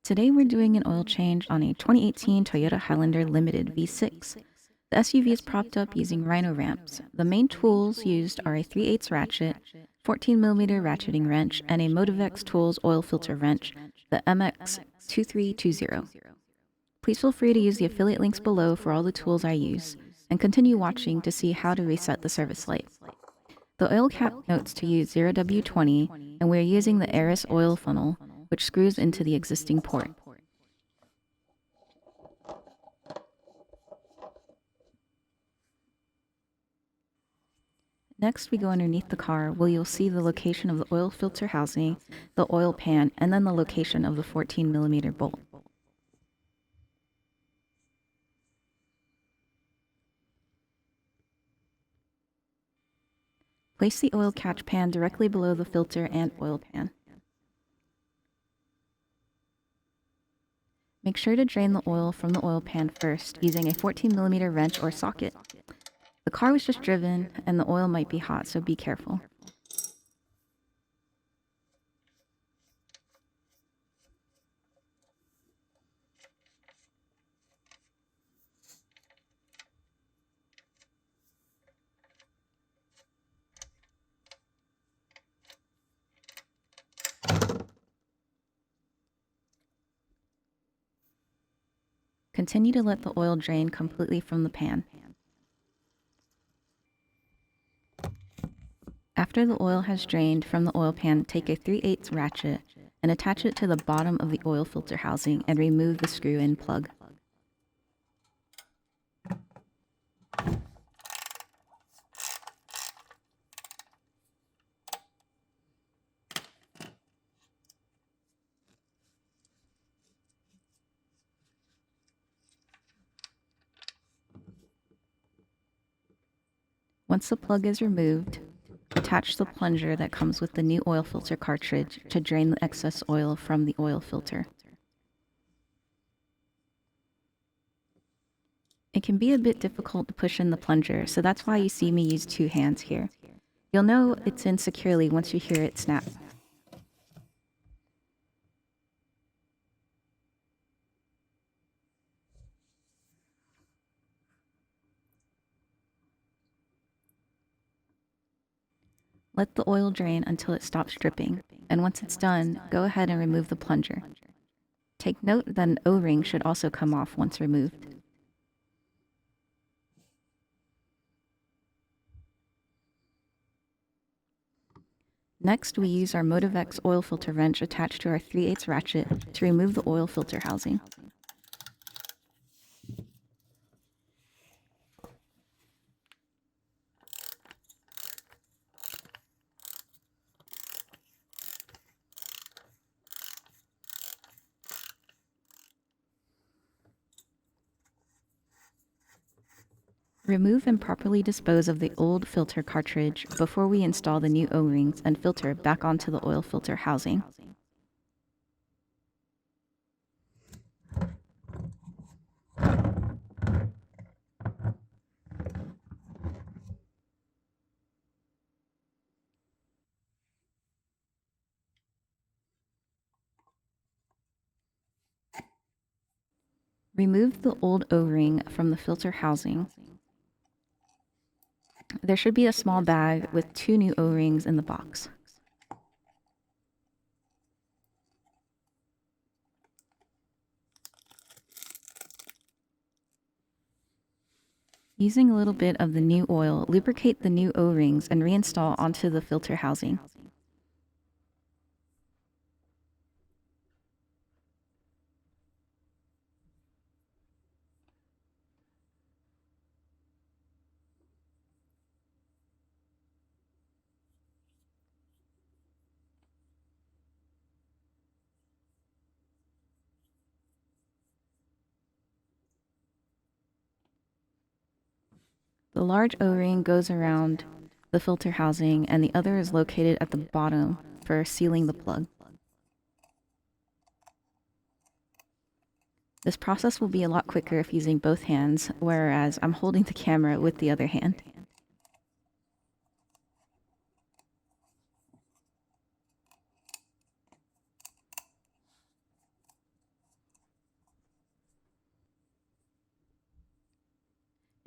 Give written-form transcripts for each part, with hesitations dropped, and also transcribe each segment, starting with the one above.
Today we're doing an oil change on a 2018 Toyota Highlander Limited V6. The SUV is propped up using Rhino ramps. The main tools used are a 3/8 ratchet, 14mm ratcheting wrench, and a Motivex Tools oil filter wrench, the MX2320. Please feel free to use the affiliate links below for all the tools I use, and continue watching to see how to reset the service light. The oil cap notes to use 0W20, and we're using the Eris oil funnel, which screws into the existing port. Next, we go underneath the car, where you'll see the location of the oil filter housing, the oil pan, and then the location of the 14mm bolt. Place the oil catch pan directly below the filter and oil pan. Make sure to drain the oil from the oil pan first, using a 14mm wrench or socket. The car was just driven, and the oil might be hot, so be careful. Continue to let the oil drain completely from the pan. After the oil has drained from the oil pan, take a 3/8 ratchet and attach it to the bottom of the oil filter housing and remove the screw-in plug. Once the plug is removed, attach the plunger that comes with the new oil filter cartridge to drain the excess oil from the oil filter. It can be a bit difficult to push in the plunger, so that's why you see me use 2 hands here. You'll know it's in securely once you hear it snap. Let the oil drain until it stops dripping, and once it's done, go ahead and remove the plunger. Take note that an O-ring should also come off once removed. Next, we use our Motivex oil filter wrench attached to our 3/8 ratchet to remove the oil filter housing. Remove and properly dispose of the old filter cartridge before we install the new O-rings and filter back onto the oil filter housing. Remove the old O-ring from the filter housing. There should be a small bag with 2 new O-rings in the box. Using a little bit of the new oil, lubricate the new O-rings and reinstall onto the filter housing. The large O-ring goes around the filter housing, and the other is located at the bottom for sealing the plug. This process will be a lot quicker if using both hands, whereas I'm holding the camera with the other hand.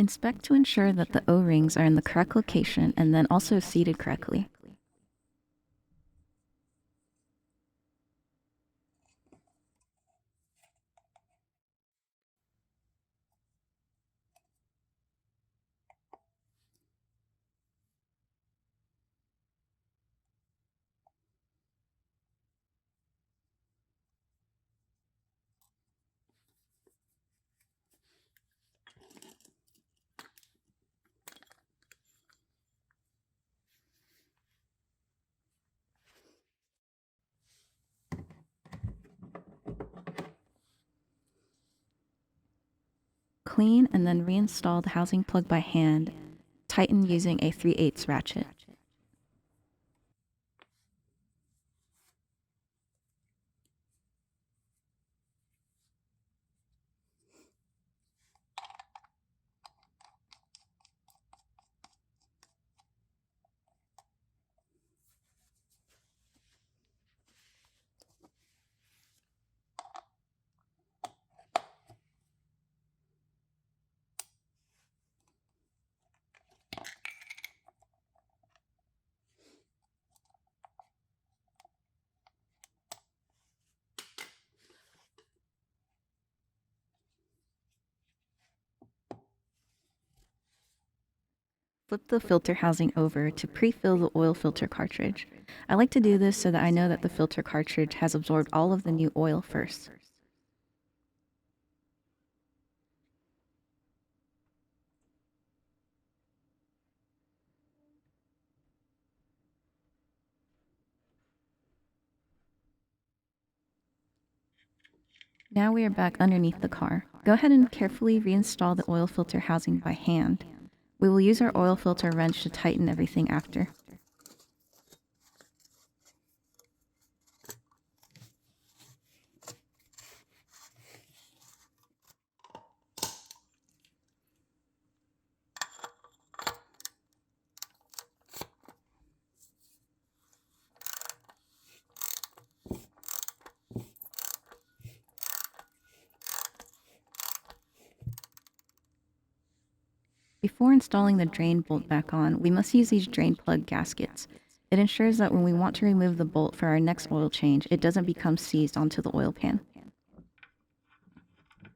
Inspect to ensure that the O-rings are in the correct location and then also seated correctly. Clean and then reinstall the housing plug by hand. Tighten using a 3/8 ratchet. Flip the filter housing over to pre-fill the oil filter cartridge. I like to do this so that I know that the filter cartridge has absorbed all of the new oil first. Now we are back underneath the car. Go ahead and carefully reinstall the oil filter housing by hand. We will use our oil filter wrench to tighten everything after. Before installing the drain bolt back on, we must use these drain plug gaskets. It ensures that when we want to remove the bolt for our next oil change, it doesn't become seized onto the oil pan.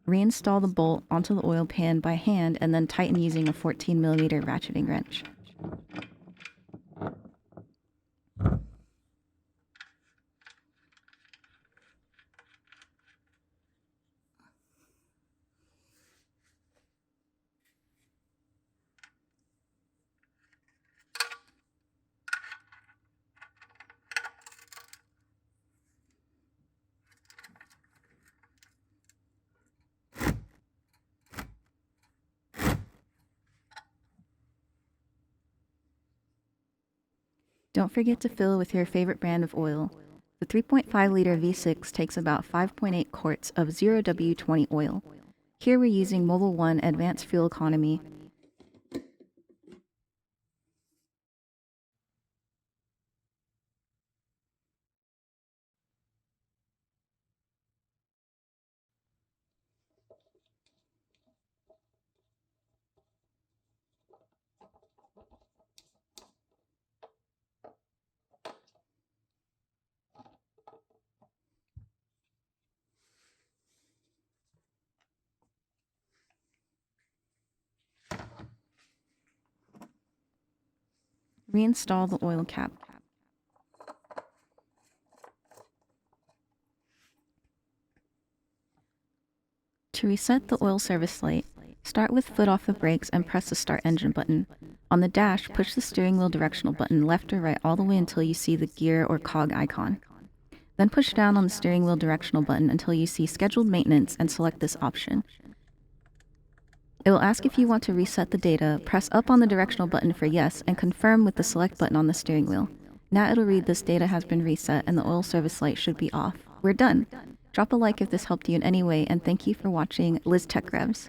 Reinstall the bolt onto the oil pan by hand and then tighten using a 14mm ratcheting wrench. Don't forget to fill with your favorite brand of oil. The 3.5-liter V6 takes about 5.8 quarts of 0W20 oil. Here we're using Mobil 1 Advanced Fuel Economy. Reinstall the oil cap. To reset the oil service light, start with foot off the brakes and press the start engine button. On the dash, push the steering wheel directional button left or right all the way until you see the gear or cog icon. Then push down on the steering wheel directional button until you see scheduled maintenance and select this option. It will ask if you want to reset the data, press up on the directional button for yes, and confirm with the select button on the steering wheel. Now it'll read this data has been reset and the oil service light should be off. We're done. Drop a like if this helped you in any way, and thank you for watching LizTechRevs.